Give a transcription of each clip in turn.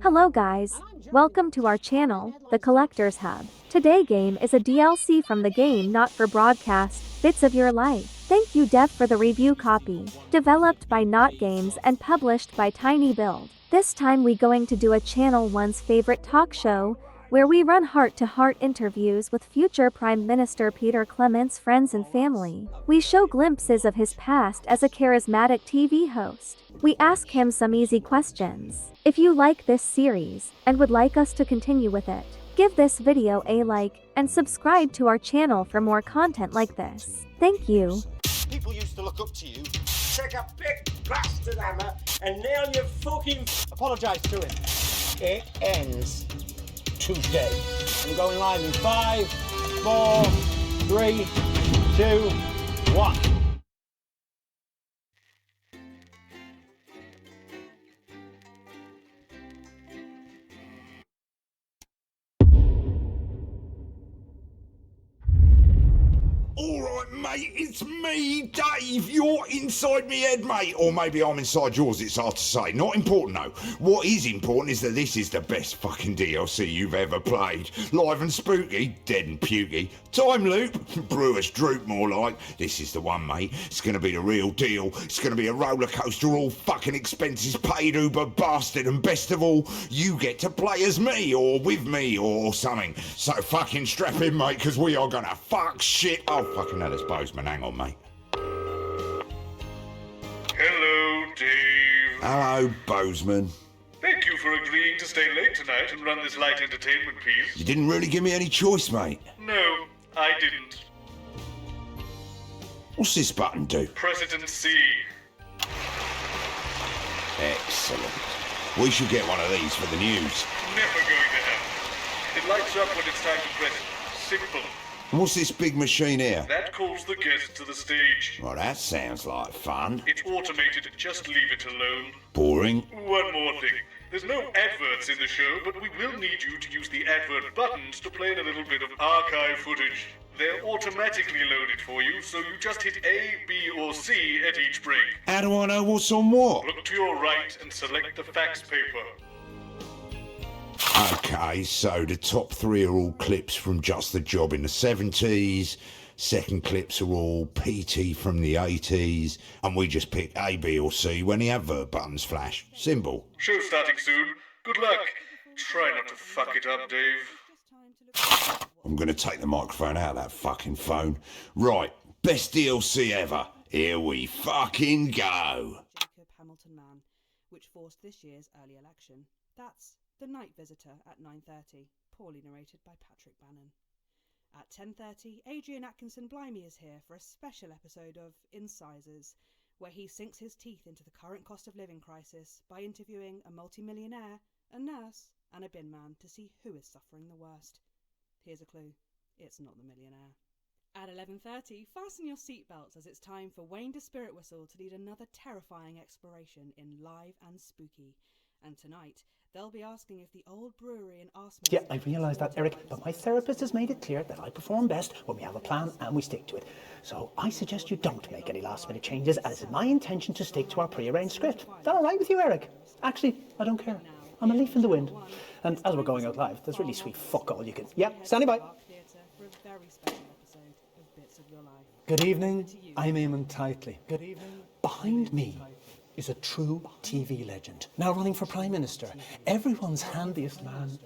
Hello guys, welcome to our channel, The Collector's Hub. Today game is a DLC from the game Not for Broadcast, Bits of Your Life. Thank you Dev for the review copy. Developed by Not Games and published by Tiny Build. This time we going to do a channel one's favorite talk show, where we run heart-to-heart interviews with future Prime Minister Peter Clement's friends and family. We show glimpses of his past as a charismatic TV host. We ask him some easy questions. If you like this series, and would like us to continue with it, give this video a like, and subscribe to our channel for more content like this. Thank you. People used to look up to you. Take a big bastard hammer and nail your fucking... Apologise to him. It ends today. I'm going live in 5, 4, 3, 2, 1. Alright mate, it's me, Dave. You're inside me head, mate. Or maybe I'm inside yours, it's hard to say. Not important though. What is important is that this is the best fucking DLC you've ever played. Live and spooky, dead and pukey. Time loop, Brewers droop more like. This is the one, mate. It's gonna be the real deal. It's gonna be a roller coaster, all fucking expenses paid, uber bastard, and best of all, you get to play as me, or with me, or something. So fucking strap in, mate, because we are gonna fuck shit. Oh, fucking hell, it's Bozeman. Hang on, mate. Hello, Dave. Hello, Bozeman. Thank you for agreeing to stay late tonight and run this light entertainment piece. You didn't really give me any choice, mate. No, I didn't. What's this button do? President C. Excellent. We should get one of these for the news. Never going to happen. It lights up when it's time to press it. Simple. And what's this big machine here? That calls the guest to the stage. Well, that sounds like fun. It's automated, just leave it alone. Boring. One more thing. There's no adverts in the show, but we will need you to use the advert buttons to play in a little bit of archive footage. They're automatically loaded for you, so you just hit A, B, or C at each break. How do I know what's on what? Look to your right and select the fax paper. Okay, so the top 3 are all clips from Just the Job in the 70s. Second clips are all PT from the 80s. And we just pick A, B or C when the advert buttons flash. Simple. Show starting soon. Good luck. Try not to fuck it up, Dave. I'm going to take the microphone out of that fucking phone. Right, best DLC ever. Here we fucking go. Jacob Hamilton Man, which forced this year's early election. That's The Night Visitor at 9:30, poorly narrated by Patrick Bannon. At 10:30, Adrian Atkinson Blimey is here for a special episode of Incisors, where he sinks his teeth into the current cost of living crisis by interviewing a multimillionaire, a nurse, and a bin man to see who is suffering the worst. Here's a clue. It's not the millionaire. At 11:30, fasten your seatbelts as it's time for Wayne de Spirit Whistle to lead another terrifying exploration in Live and Spooky. And tonight, they'll be asking if the old brewery in Arsmith... Yeah, I realise that, Eric, but my therapist has made it clear that I perform best when we have a plan and we stick to it. So I suggest you don't make any last-minute changes, as it's my intention to stick to our pre-arranged script. Is that all right with you, Eric? Actually, I don't care. I'm a leaf in the wind. And as we're going out live, there's really sweet fuck all you can... Yep, standing by. Good evening, I'm Eamon Titley. Good evening. Behind me is a true TV legend, now running for Prime Minister, everyone's handiest man,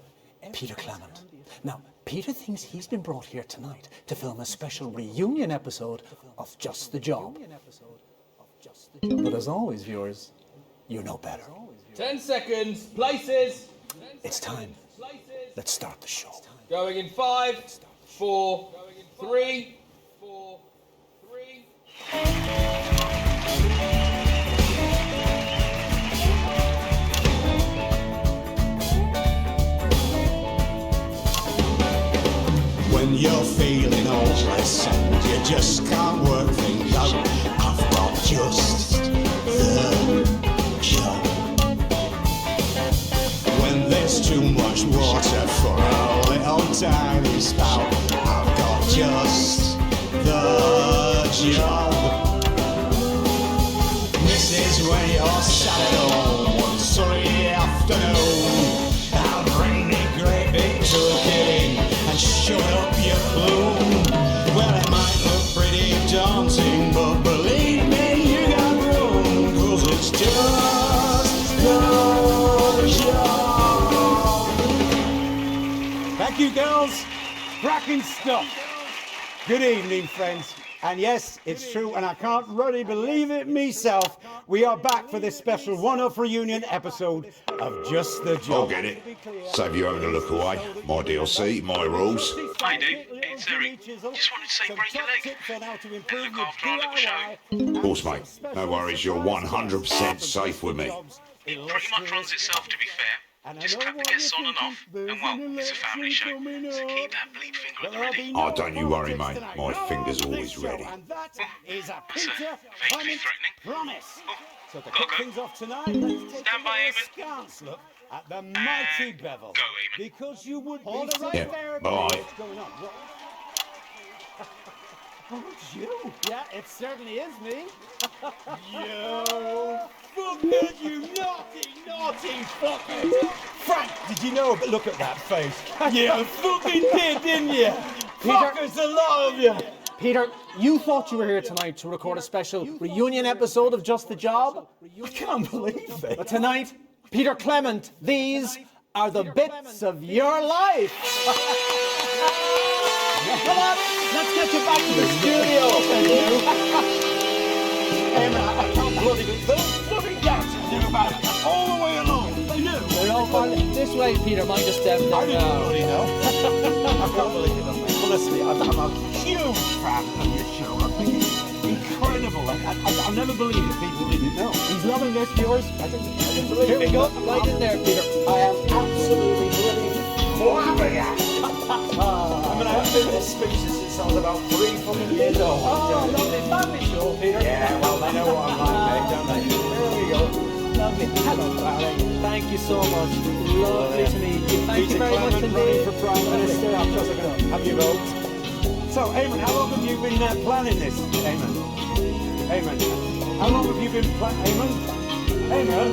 Peter Clement. Now, Peter thinks he's been brought here tonight to film a special reunion episode of Just the Job. But as always, viewers, you know better. 10 seconds, places. It's time. Let's start the show. Going in 5, 4, 3. When you're feeling hopeless and you just can't work things out, I've got just the job. When there's too much water for a little tiny spout, I've got just the job. This is when you're sat at home one sunny afternoon, you, girls. Cracking stuff. Good evening, friends. And yes, it's true, and I can't really believe it myself. We are back for this special one-off reunion episode of Just the Job. I'll get it. Save you having a look away. My DLC, my rules. Hi, Dave. It's Eric. Just wanted to say break your leg. Better look after our little show. Of course, mate. No worries, you're 100% safe with me. It pretty much runs itself, to be fair. Just clap the guests on and off, and well, it's a family show, so keep that bleed finger at the ready. Oh, don't you worry, mate. My finger's always ready. That's vaguely threatening. Promise. So to gotta kick go. things off tonight, let's take Stand by, a Eamon. askance look at the mighty Bevel. Go, Eamon. Because you would be Yeah, there. bye. What's going on? What? Oh, it's you. Yeah, it certainly is me. You fucker, you naughty fucker. Frank, did you know? But look at that face. You fucking did, didn't you? Fuckers, a lot of you. Peter, you thought you were here tonight to record a special reunion episode of Just the Job? I can't believe it. But tonight, Peter Clement, these are the bits of your life. Come on, let's get you back to the studio. I can't bloody believe those bloody dancers knew about it all the way along. They knew. They're all fine. This way, Peter, mind just step I down didn't now. bloody know. I can't believe it. Well, listen, I'm a huge fan of your show. I think it's incredible. I'll never believe it. People didn't know. He's loving this, viewers. I didn't believe Here we it. go, right in there, Peter. I am absolutely flabbergasted. I mean, I haven't been this species since I was about 3 fucking years old. Oh, lovely family show, Peter. Yeah, well, they know what I'm like, mate, don't they? There we go. Lovely. Hello, darling. Thank you so much. Lovely to meet you. Thank you Peter very much Clement running indeed. for Prime Minister. I'm just going to have your vote. So, Eamon, how long have you been planning this? Eamon, how long have you been planning? Eamon?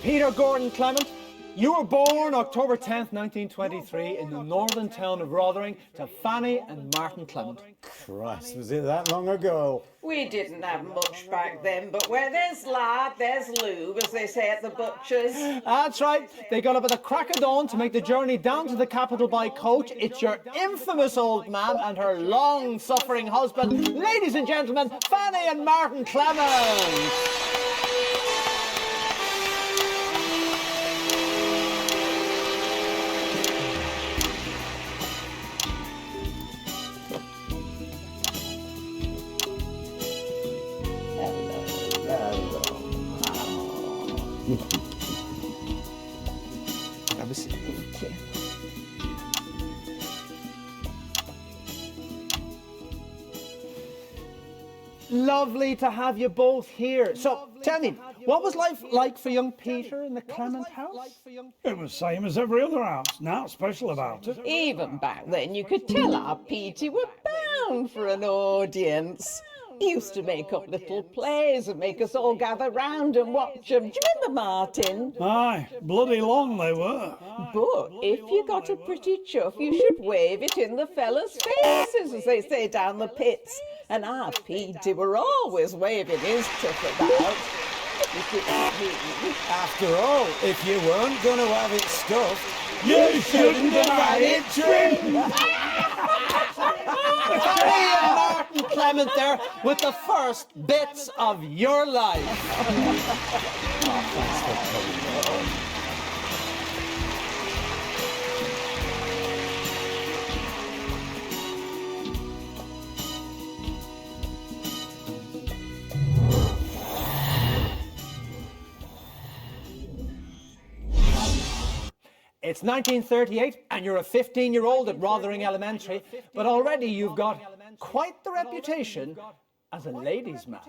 Peter Gordon Clement, you were born October 10th, 1923 in the northern town of Rotherham to Fanny and Martin Clement. Christ, was it that long ago? We didn't have much back then, but where there's lard, there's lube, as they say at the butcher's. That's right. They got up at the crack of dawn to make the journey down to the capital by coach. It's your infamous old man and her long-suffering husband. Ladies and gentlemen, Fanny and Martin Clement. Have a seat. Lovely to have you both here. So, tell me, what was life like for young Peter in the Clement house? It was same as every other house. Not special about it. Even back then, you could tell our Petey were bound for an audience. He used to make up little plays and make us all gather round and watch them. Do you remember, Martin? Aye, bloody long they were. But if you got a pretty chuff, you should wave it in the fellas' faces, as they say down the pits. And our Petey were always waving his chuff about. After all, if you weren't going to have it stuffed, you shouldn't have had it trimmed. Fanny and Martin Clement there with the first bits of your life. It's 1938 and you're a 15-year-old at Rotherham Elementary, but already you've got quite the reputation as a ladies' man.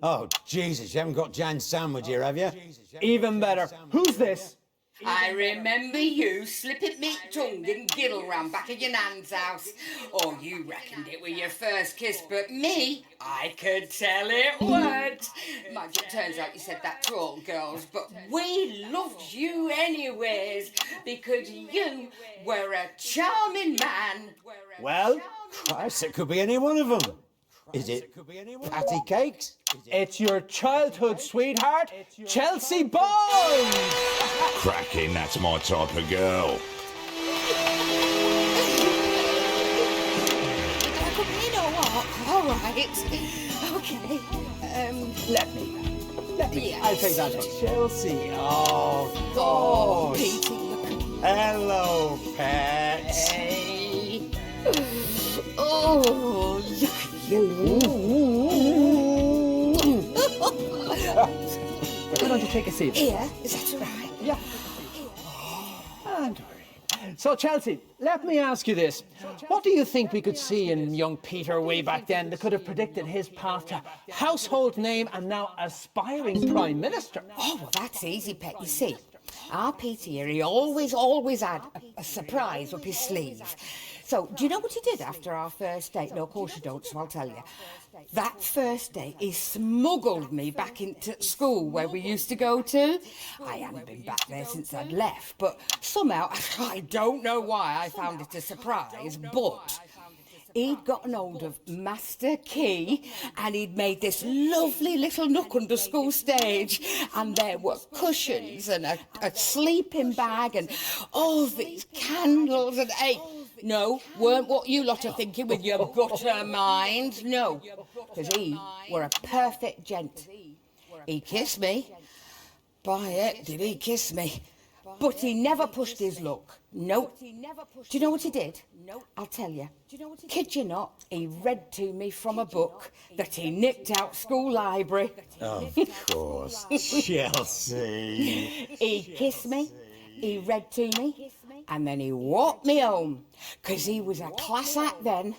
Oh, Jesus, you haven't got Jan Sandwich here, have you? Even better. Who's this? I remember you slipping me tongue and giddle round back at your nan's house. Oh, you reckoned it were your first kiss, but me, I could tell it weren't. Mind you, it turns out you said that to all girls, but we loved you anyways, because you were a charming man. Well, Christ, it could be any one of them. Is it patty cakes? It's your childhood sweetheart, Chelsea Bones! Cracking, that's my type of girl. You know what? All right. Okay. Let me. Yes. I'll take that one. Chelsea. Oh, Oh, gosh. Petey, look. Hello, pets. Hey. Oh, look at you. Why don't you take a seat? Here, is that all right? Yeah. And so, Chelsea, let me ask you this. What do you think we could see in young Peter way back then that could have predicted his path to household name and now aspiring Prime Minister? Oh, well, that's easy, Pet. You see, our Peter here, he always had a surprise up his sleeve. So, do you know what he did after our first date? No, of course you don't, so I'll tell you. That first day, he smuggled me back into school where we used to go to. I hadn't been back there since I'd left, but somehow, I don't know why I found it a surprise, but he'd gotten hold of Master Key and he'd made this lovely little nook under school stage, and there were cushions and a sleeping bag and all these candles and no, weren't what you lot are thinking with your gutter mind. No, because he were a perfect gent. He kissed me. By it, did he kiss me? But he never pushed his luck. Nope. Do you know what he did? I'll tell you. Kid you not, he read to me from a book that he nicked out school library. Of course. Chelsea. He kissed me, he read to me, and then he walked me home. Because he was a class act then.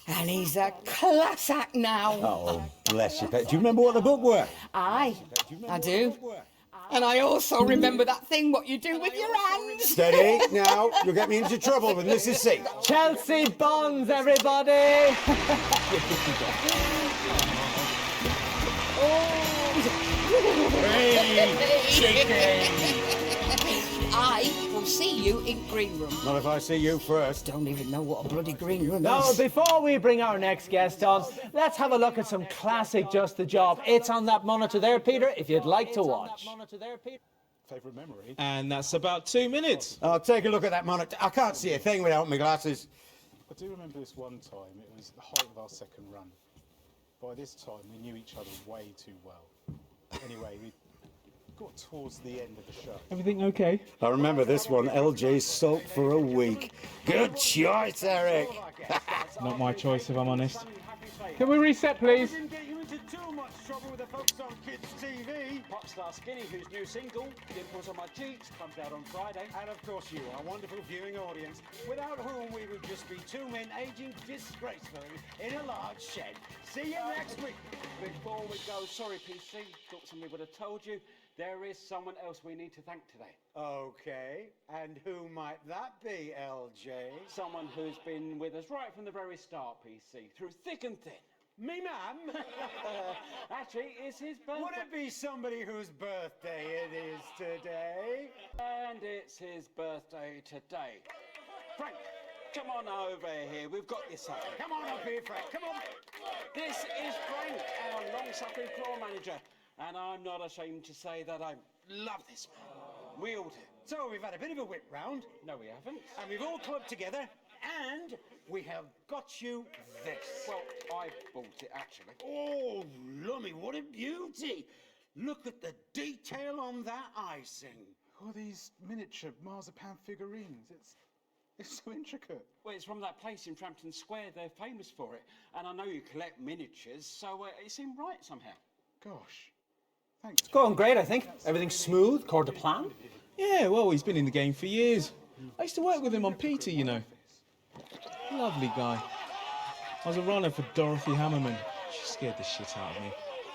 And he's a class act now. Oh, bless you, pet. Do you remember what the book were? Aye, I do. And I also remember that thing what you do with your hands. Steady, now. You'll get me into trouble with Mrs. C. Chelsea Bonds, everybody! I will see you in green room. Not if I see you first. Don't even know what a bloody green room Now, is. before we bring our next guest on, let's have a look at some classic Just the Job. It's on that monitor there, Peter, if you'd like to watch. Favourite memory? And that's about 2 minutes. I'll take a look at that monitor. I can't see a thing without my glasses. I do remember this one time. It was the height of our second run. By this time, we knew each other way too well. Anyway, we got towards the end of the show. Everything okay? I remember this one. LJ sulked for a week. Good choice, Eric. Not my choice, if I'm honest. Can we reset, please? Didn't get you into too much trouble with the folks on Kids TV. Pop star Skinny, whose new single, Dimples on My Cheeks, comes out on Friday. And of course you, our wonderful viewing audience, without whom we would just be two men aging disgracefully in a large shed. See you next week. Before we go, sorry PC, thought somebody would have told you, there is someone else we need to thank today. Okay, and who might that be, LJ? Someone who's been with us right from the very start, PC, through thick and thin. Me ma'am? Actually, it's his birthday. Would it be somebody whose birthday it is today? And it's his birthday today. Frank, come on over here. We've got you something. Come on up here, Frank. Come on. This is Frank, our long-suffering floor manager. And I'm not ashamed to say that I love this man. We all do. So we've had a bit of a whip round. No, we haven't. And we've all clubbed together. And we have got you this. Well, I bought it, actually. Oh, lummy, what a beauty. Look at the detail on that icing. All these miniature marzipan figurines. It's so intricate. Well, it's from that place in Frampton Square. They're famous for it. And I know you collect miniatures, so it seemed right somehow. Gosh. Thanks. It's going great, I think. Everything's smooth, according to plan. Yeah, well, he's been in the game for years. I used to work with him on Peter, you know. Lovely guy. I was a runner for Dorothy Hammerman. She scared the shit out of me.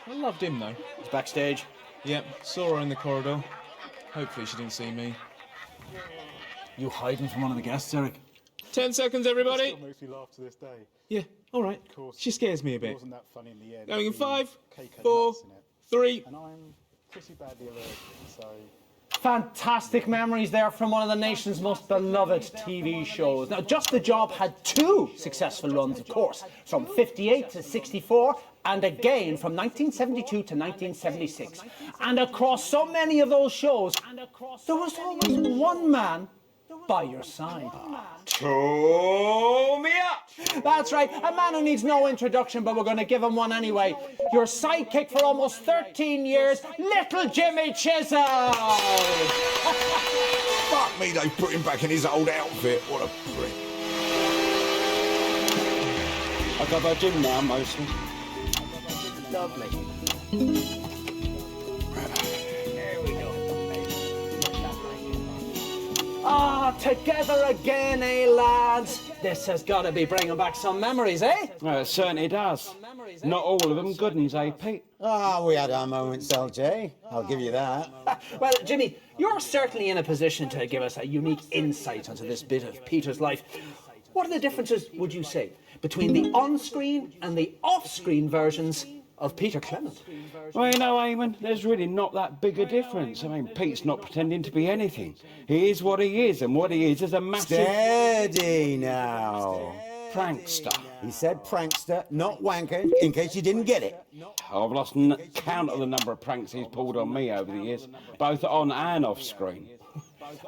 I loved him, though. He's backstage. Yep, saw her in the corridor. Hopefully she didn't see me. You hiding from one of the guests, Eric? 10 seconds, everybody. Still makes me laugh to this day. Yeah, all right. Of course, She scares me a it bit. wasn't that funny in the end. Going in The 5, cake had 4, nuts in it. 3. And I'm pretty badly allergic, so... fantastic memories there from one of the nation's most beloved TV shows. Now, Just the Job had 2 successful runs, of course, from 58 to 64, and again from 1972 to 1976. And across so many of those shows, there was always one man by your side. Pull me up! That's right, a man who needs no introduction, but we're going to give him one anyway. Your sidekick for almost 13 years, little Jimmy Chisholm! Fuck me, they put him back in his old outfit. What a prick. I got my gym now, mostly. Lovely. Ah, together again, eh, lads? This has got to be bringing back some memories, eh? Well, it certainly does. Not all of them good ones, eh, Pete? Ah, we had our moments, LJ. I'll give you that. Well, Jimmy, you're certainly in a position to give us a unique insight into this bit of Peter's life. What are the differences, would you say, between the on-screen and the off-screen versions of Peter Clement? Well, you know, Eamon, there's really not that big a difference. I mean, Pete's not pretending to be anything. He is what he is, and what he is a massive... Steady now. Prankster. He said prankster, not wanker, in case you didn't get it. I've lost count of the number of pranks he's pulled on me over the years, both on and off screen.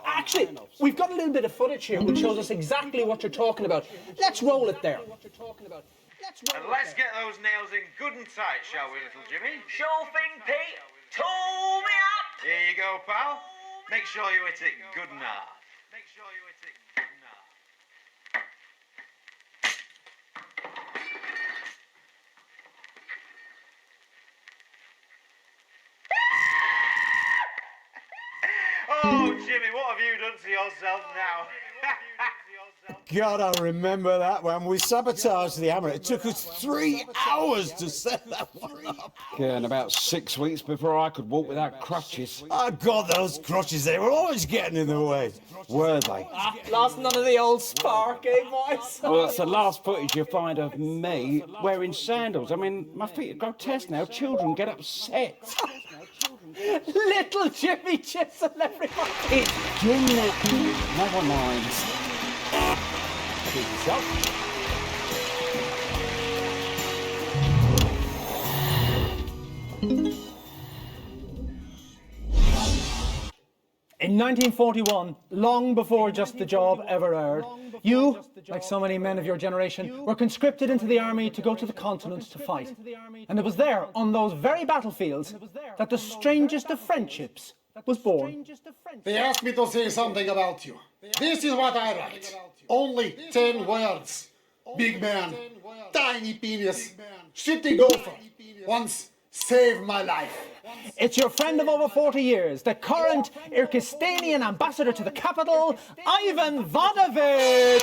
Actually, we've got a little bit of footage here which shows us exactly what you're talking about. Let's roll it there. And let's get those nails in good and tight, shall we, little Jimmy? Sure thing, Pete. Tool me up. Here you go, pal. Make sure you hit it good and hard. Make sure you hit it good and hard. Oh, Jimmy, what have you done to yourself now? God, I remember that one. We sabotaged the hammer. It took us 3 hours to set that one up. Yeah, and about 6 weeks before I could walk without crutches. Oh, God, those crutches, they were always getting in the way. Were they? Lost none of the old spark, eh, boys? Well, that's the last footage you find of me wearing sandals. I mean, my feet are grotesque now. Children get upset. Little Jimmy Chisholm, everybody. Jimmy, never mind. Keep yourself. In 1941, long before Just the Job ever aired, you, like so many men of your generation, were conscripted into the army to go to the continent to fight. And it was there, on those very battlefields, that the strangest of friendships was born. They asked me to say something about you. This is what I write. Only 10 words. Big man, tiny penis, shitty golfer, once saved my life. It's your friend of over 40 years, the current Kyrgyzstanian ambassador to the capital, Ivan Vodovich!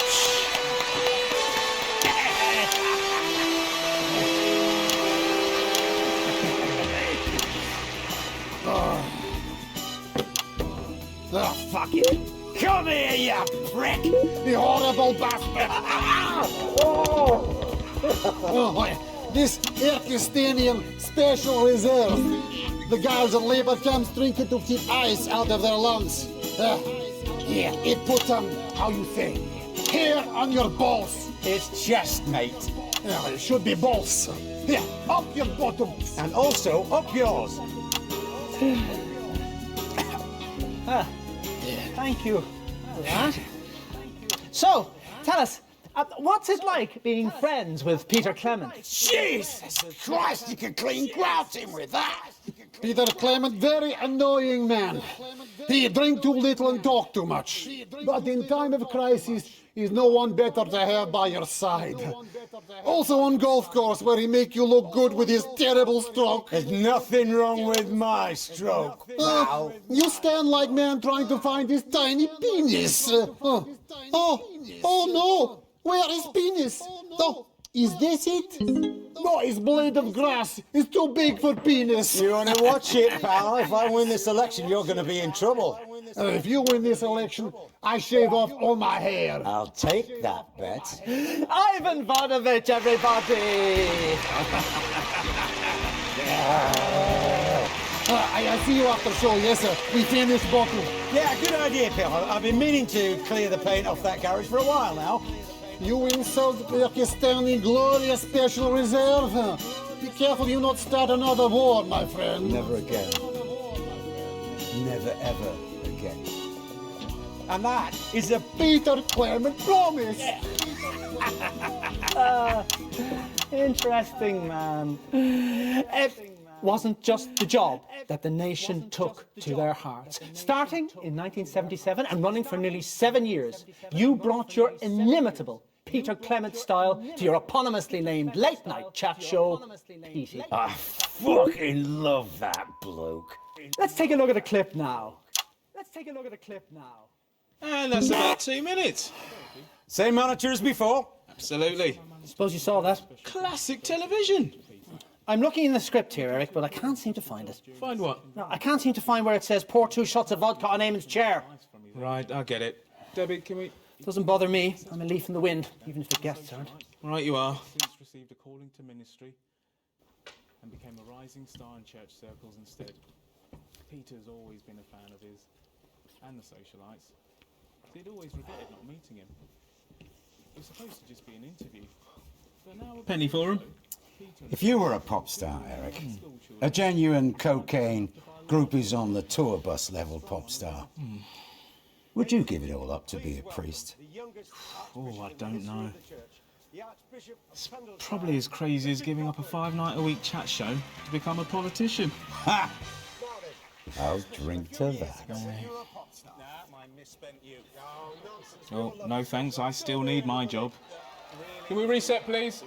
Oh, fuck it. Come here, you prick! You horrible bastard! This Kyrgyzstanian special reserve. The guys in labor camps drinking to keep ice out of their lungs. Here, it put how you say, hair on your balls. It's chest, mate. Yeah, it should be balls. Here, up your bottoms. And also up yours. Thank you for that. So, tell us, what's it like being friends with Peter Clement? Jesus Christ, you can clean grout him with that. Peter Clement, very annoying man. He drink too little and talk too much. But in time of crisis, he's no one better to have by your side. Also on golf course, where he make you look good with his terrible stroke. There's nothing wrong with my stroke. You stand like man trying to find his tiny penis. Oh no! Where is penis? Oh, is this it? No, his blade of grass is too big for penis. You want to watch it, pal? If I win this election, you're going to be in trouble. If you win this election, I shave off all my hair. I'll take that bet. Ivan Vodovich, everybody! I see you after show, yes sir. We finish bottle. Yeah, good idea, Phil. I've been meaning to clear the paint off that garage for a while now. You insult the Pakistani glorious special reserve. Be careful you not start another war, my friend. Never again. Never ever again. And that is a Peter Clement promise. Interesting, man. It wasn't just the job that the nation took to their hearts. Starting in 1977 and running for nearly 7 years, you brought your inimitable Peter Clement style to your eponymously named late-night chat show, Petey. I fucking love that bloke. Let's take a look at a clip now. And that's about 2 minutes. Same monitor as before? Absolutely. Suppose you saw that. Classic television. I'm looking in the script here, Eric, but I can't seem to find it. Find what? No, I can't seem to find where it says pour 2 shots of vodka on Eamon's chair. Right, I get it. Debbie, can we... Doesn't bother me. I'm a leaf in the wind, even if the guests aren't. Right, you are. Since received a calling to ministry and became a rising star in church circles instead. Peter's always been a fan of his and the socialites. He'd always regretted not meeting him. It was supposed to just be an interview. But now penny for him. If you were a pop star, Eric, a genuine cocaine, groupies on the tour bus level pop star, would you give it all up to be a priest? Oh, I don't know. It's probably as crazy as giving up a 5-night-a-week chat show to become a politician. Ha! I'll drink to that. Oh, no thanks, I still need my job. Can we reset, please?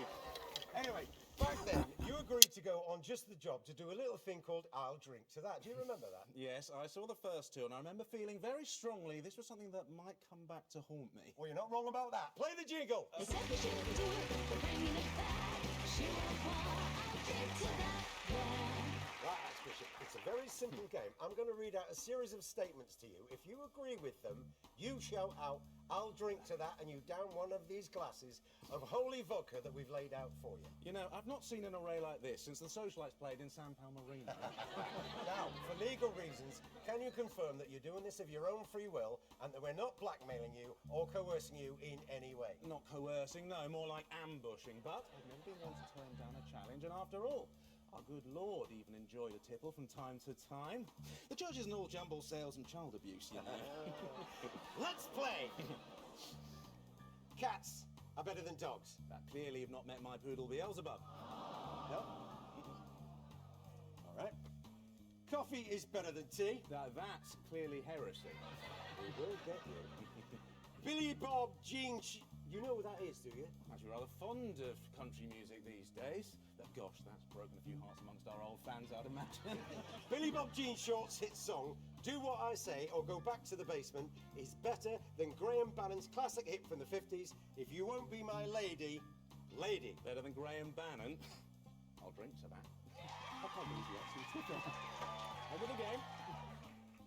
Anyway, back then, you agreed to go on Just the Job to do a little thing called I'll Drink to That. Do you remember that? Yes, I saw the first two, and I remember feeling very strongly this was something that might come back to haunt me. Well, you're not wrong about that. Play the jingle! Right, Archbishop, it's a very simple game. I'm going to read out a series of statements to you. If you agree with them, you shout out, I'll drink to that, and you down one of these glasses of holy vodka that we've laid out for you. You know, I've not seen an array like this since the socialites played in San Palmarino. Now, for legal reasons, can you confirm that you're doing this of your own free will and that we're not blackmailing you or coercing you in any way? Not coercing, no, more like ambushing. But I've never been one to turn down a challenge, and after all, our good Lord even enjoyed a tipple from time to time. The church isn't all jumble sales and child abuse, you know. Let's play! Cats are better than dogs. That clearly you've not met my poodle Beelzebub. No? All right. Coffee is better than tea. Now that's clearly heresy. We will get you. Billy Bob Jean... You know who that is, do you? Actually rather fond of country music these days. Gosh, that's broken a few hearts amongst our old fans, I'd imagine. Billy Bob Jean Short's hit song, Do What I Say or Go Back to the Basement, is better than Graham Bannon's classic hit from the 50s, If You Won't Be My Lady, Lady. Better than Graham Bannon? I'll drink to that. I can't believe you actually took it. On with the game.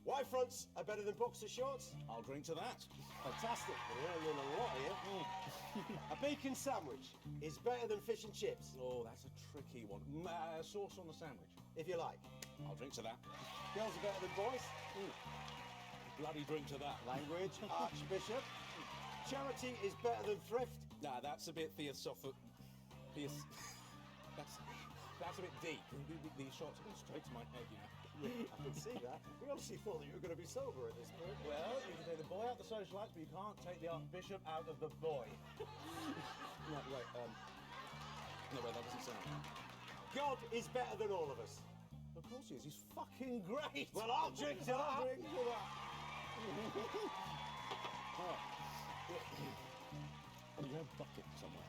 Y fronts are better than boxer shorts? I'll drink to that. Fantastic. We're learning a lot here. A bacon sandwich is better than fish and chips. Oh, that's a tricky one. Sauce on the sandwich. If you like. I'll drink to that. Girls are better than boys? Bloody drink to that. Language, Archbishop. Charity is better than thrift? Nah, that's a bit theosophic. That's a bit deep. These shots are going straight to my head, you know. I can see that. We honestly thought that you were going to be sober at this point. Well, you can take the boy out the socialites, but you can't take the Archbishop out of the boy. No, wait, no, wait, that doesn't sound right. God is better than all of us. Of course he is. He's fucking great. Well, I'll drink to that. I'll drink to that. Oh, you have a bucket somewhere.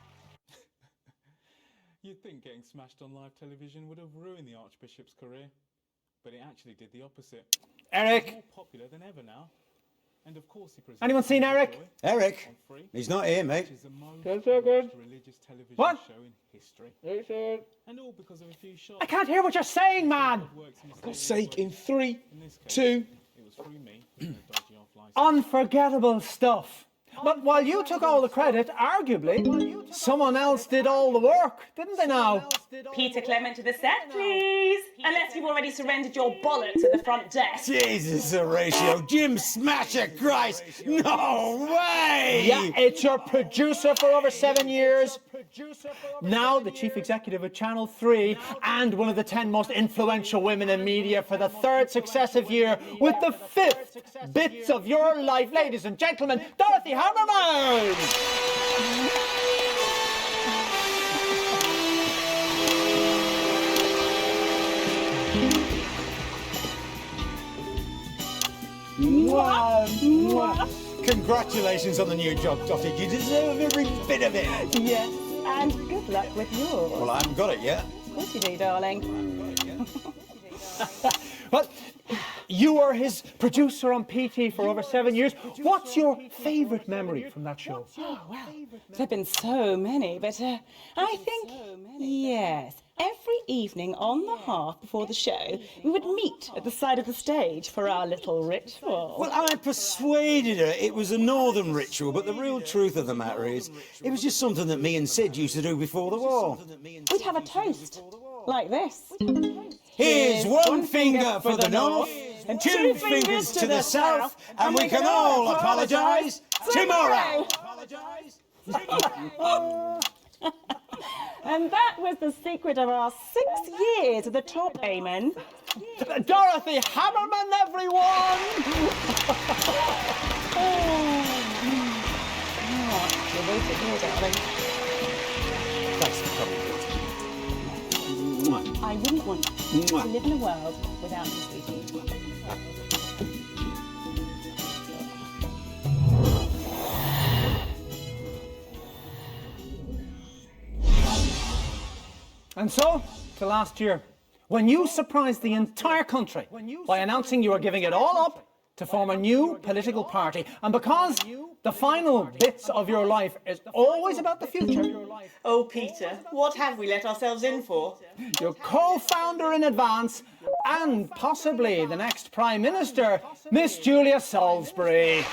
You'd think getting smashed on live television would have ruined the Archbishop's career. But it actually did the opposite. Eric! He's more popular than ever now. And of course he presents... Anyone seen Eric? Eric? He's not here, mate. Which is the most good. religious television What? show in history. Yes, And all because of a few shots. I can't hear what you're saying, man! For God's sake, in 3, 2... It was through me, a dodgy off license. Unforgettable stuff. But while you took all the credit, arguably, someone else did all the work, didn't they now? Peter Clement to the set, please. Unless you you've already surrendered your bollocks at the front desk. Jesus, Horatio, Jim Smasher Christ! No way! Yeah, it's your producer for over 7 years. Now the chief executive of Channel 3 and one of the 10 most influential women in media for the 3rd successive year with the 5th Bits of Your Life. Ladies and gentlemen, Dorothy Hammerman! Mwah, mwah. Congratulations on the new job, Dottie. You deserve every bit of it. Yes, and good luck with yours. Well, I haven't got it yet. Of course you do, darling. Well, you were his producer on PT for over 7 years. What's your favourite memory from that show? Oh, well, there have been so many, but I think, yes, every evening on the hearth before the show, we would meet at the side of the stage for our little ritual. Well, I persuaded her it was a northern ritual, but the real truth of the matter is, it was just something that me and Sid used to do before the war. We'd have a toast, like this. Here's one finger for the north, and 2 fingers to the south, and we can all apologise tomorrow. And that was the secret of our 6 years at the top, amen. Dorothy Hammerman, everyone! You're waiting here, darling. Thanks for coming. I wouldn't want you to live in a world without me, sweetie. And so, to last year, when you surprised the entire country by announcing you were giving it all up to form a new political party, and because the final bits of your life is always about the future. Oh, Peter, what have we let ourselves in for? Your co-founder in advance, and possibly the next Prime Minister, Miss Julia Salisbury.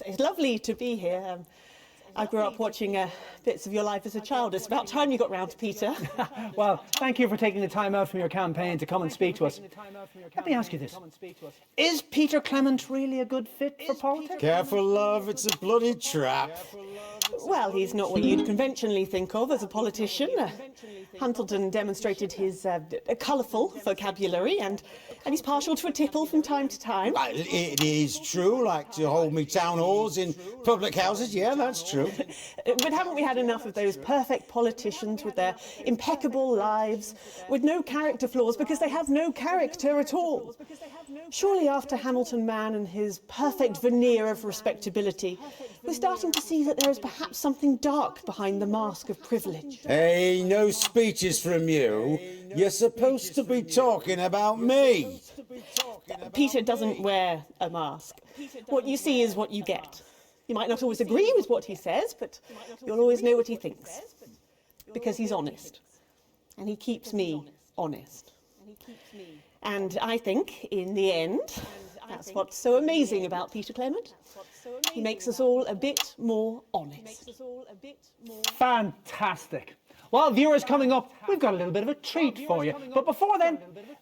It's lovely to be here. I grew up watching bits of your life as a child. It's about time you got round to Peter. Well, thank you for taking the time out from your campaign to come and speak to us. Let me ask you this. Is Peter Clement really a good fit for politics? Careful, love, it's a bloody trap. Well, he's not what you'd conventionally think of as a politician. Huntleton demonstrated his colourful vocabulary and he's partial to a tipple from time to time. It is true, like to hold me town halls in public houses, yeah, that's true. But haven't we had enough of those perfect politicians with their impeccable lives, with no character flaws because they have no character at all? Surely after Hamilton Man and his perfect veneer of respectability, we're starting to see that there is perhaps something dark behind the mask of privilege. Hey, no speeches from you. You're supposed to be talking about me. Peter doesn't wear a mask. What you see is what you get. You might not always agree with what he says, but you'll always know what he thinks. Because he's honest. And he keeps me honest. And I think, in the end, that's what's so amazing about Peter Clement. He makes us all a bit more honest. Fantastic. Well, viewers, coming up, we've got a little bit of a treat for you. But before then,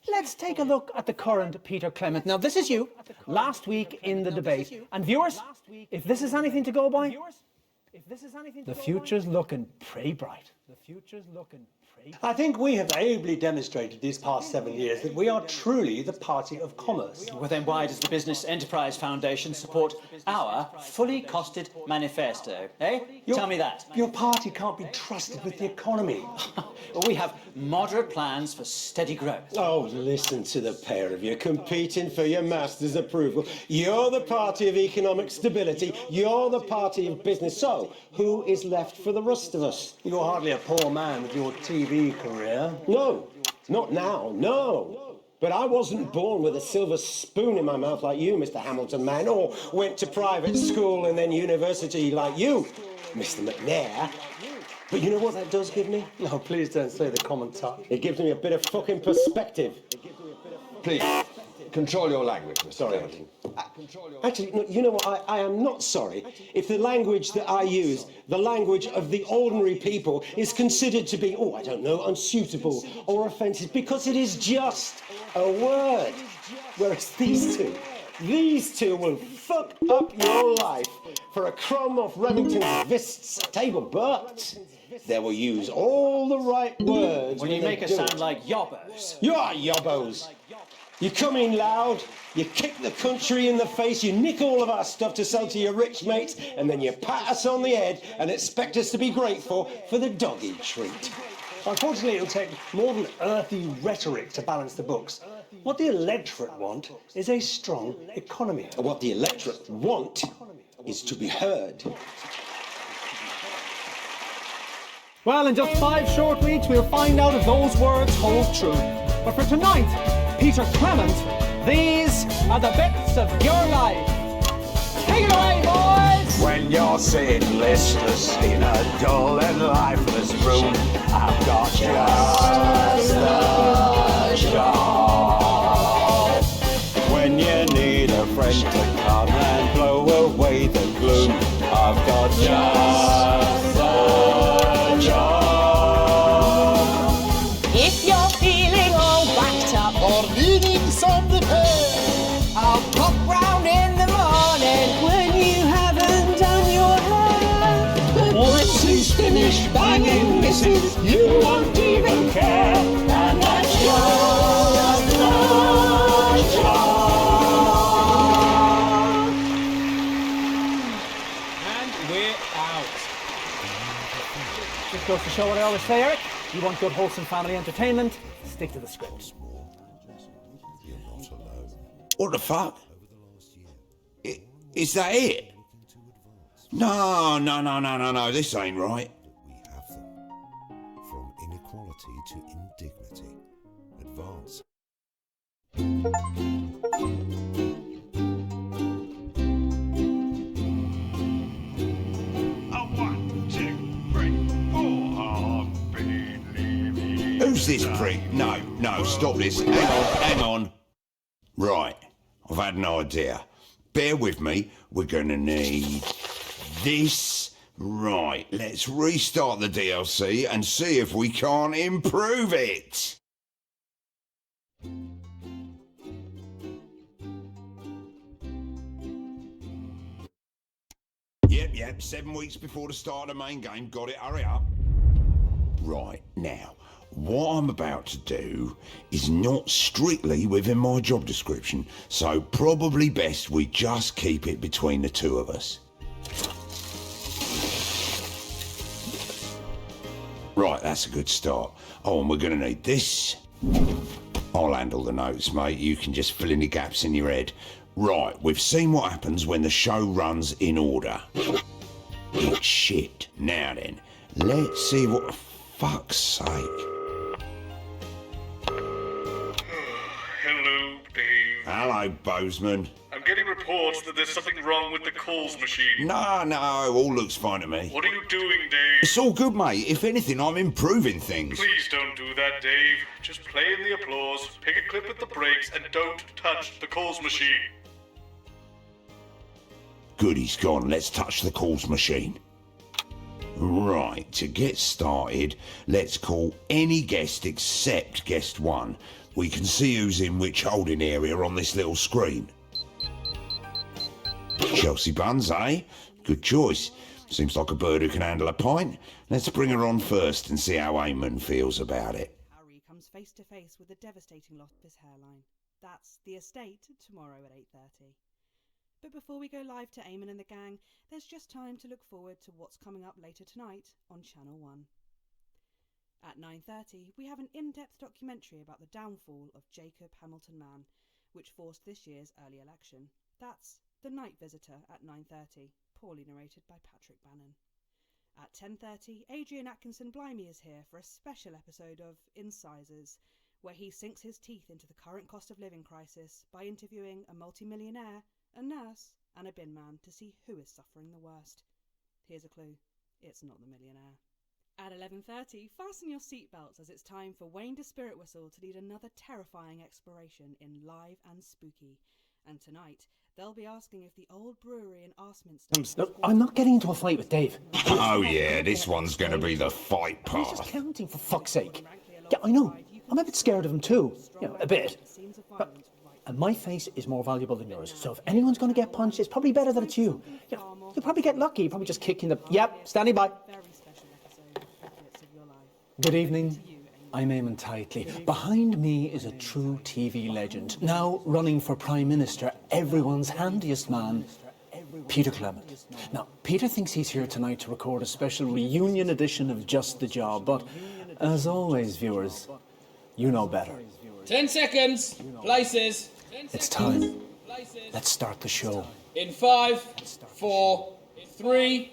let's take a look at the current Peter Clement. Now, this is you, last week in the debate. And viewers, if this is anything to go by, the future's looking pretty bright. The future's looking I think we have ably demonstrated these past 7 years that we are truly the party of commerce. Well, then why does the Business Enterprise Foundation support our fully costed manifesto, eh? Tell me that. Your party can't be trusted with the economy. Well, we have moderate plans for steady growth. Oh, listen to the pair of you competing for your master's approval. You're the party of economic stability. You're the party of business. So, who is left for the rest of us? You're hardly a poor man with your TV career. No, not now, no. But I wasn't born with a silver spoon in my mouth like you, Mr. Hamilton man, or went to private school and then university like you, Mr. McNair. But you know what that does give me? No, please don't say the common touch. It gives me a bit of fucking perspective. Please, control your language, Mr. Sorry, Clement. Actually, no, you know what? I am not sorry if the language that I use, the language of the ordinary people, is considered to be, oh, I don't know, unsuitable or offensive, because it is just a word. Whereas these two will fuck up your life for a crumb off Remington's Vist's table, but they will use all the right words. When you make us sound like yobbos. You are yobbos. You come in loud, you kick the country in the face, you nick all of our stuff to sell to your rich mates, and then you pat us on the head and expect us to be grateful for the doggy treat. Unfortunately, it'll take more than earthy rhetoric to balance the books. What the electorate want is a strong economy. What the electorate want is to be heard. Well, in just 5 short weeks, we'll find out if those words hold true. But for tonight, Peter Clement, these are the bits of your life. Take it away, boys! When you're sitting listless in a dull and lifeless room, I've got just the job. When you need a friend to come and blow away the gloom, I've got just the job. If you're feeling all backed up or needing some repair, I'll pop round in the morning when you haven't done your hair. Once he's finished banging misses, you won't even care. And that's just the job. And we're out. Just goes to show what I always say, Eric. You want good, wholesome family entertainment, stick to the script. What the fuck? Is that it? No, this ain't right. From inequality to indignity. Advance. Who's this prick? No, stop this. Hang on. Right, I've had an idea. Bear with me, we're gonna need this. Right, let's restart the DLC and see if we can't improve it. Yep, 7 weeks before the start of the main game. Got it, hurry up. Right, now, what I'm about to do is not strictly within my job description, so probably best we just keep it between the two of us. Right, that's a good start. Oh, and we're going to need this. I'll handle the notes, mate. You can just fill in the gaps in your head. Right, we've seen what happens when the show runs in order. It's shit. Now then, let's see what... Fuck's sake. Hello, Dave. Hello, Bozeman. I'm getting reports that there's something wrong with the calls machine. No, all looks fine to me. What are you doing, Dave? It's all good, mate. If anything, I'm improving things. Please don't do that, Dave. Just play in the applause, pick a clip at the breaks, and don't touch the calls machine. Good, he's gone. Let's touch the calls machine. Right, to get started, let's call any guest except guest 1. We can see who's in which holding area on this little screen. Chelsea Buns, eh? Good choice. Seems like a bird who can handle a pint. Let's bring her on first and see how Eamon feels about it. Harry comes face to face with the devastating loss of his hairline. That's The Estate tomorrow at 8:30. But before we go live to Eamon and the gang, there's just time to look forward to what's coming up later tonight on Channel 1. At 9:30, we have an in-depth documentary about the downfall of Jacob Hamilton Mann, which forced this year's early election. That's The Night Visitor at 9:30, poorly narrated by Patrick Bannon. At 10:30, Adrian Atkinson Blimey is here for a special episode of Incisors, where he sinks his teeth into the current cost of living crisis by interviewing a multimillionaire, a nurse, and a bin man to see who is suffering the worst. Here's a clue. It's not the millionaire. At 11:30, fasten your seatbelts as it's time for Wayne de Spirit Whistle to lead another terrifying exploration in Live and Spooky. And tonight, they'll be asking if the old brewery in Arsminster... Look, I'm not getting into a fight with Dave. Oh yeah, this one's going to be the fight He's part. just counting, for fuck's sake. Yeah, I know. I'm a bit scared of him too. You know, a bit. And my face is more valuable than yours, so if anyone's going to get punched, it's probably better that it's you. Yeah, you'll probably get lucky. You'll probably just kick in the... Yep, standing by. Good evening. I'm Eamon Tightly. Behind me is a true TV legend, now running for Prime Minister, everyone's handiest man, Peter Clement. Now, Peter thinks he's here tonight to record a special reunion edition of Just the Job, but as always, viewers, you know better. 10 seconds. Places. It's time. Let's start the show. In 5, 4, 3.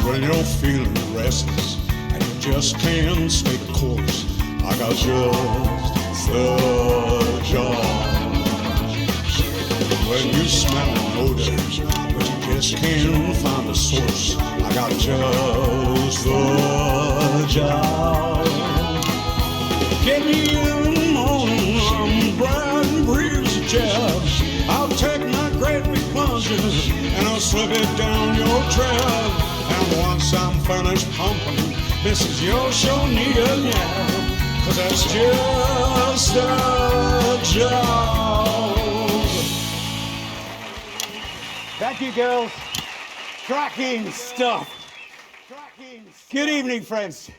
When you're feeling restless and you just can't stay the course, I got just the job. When you smell an odor, but you just can't find the source, I got just the job. Get me in the morning, I'm bright and breezy jab. I'll take my great big plunger and I'll slip it down your trap. And once I'm finished pumping, this is your show, nigga, yeah. 'Cause that's just a job. Thank you, girls. Cracking stuff. Good evening, friends.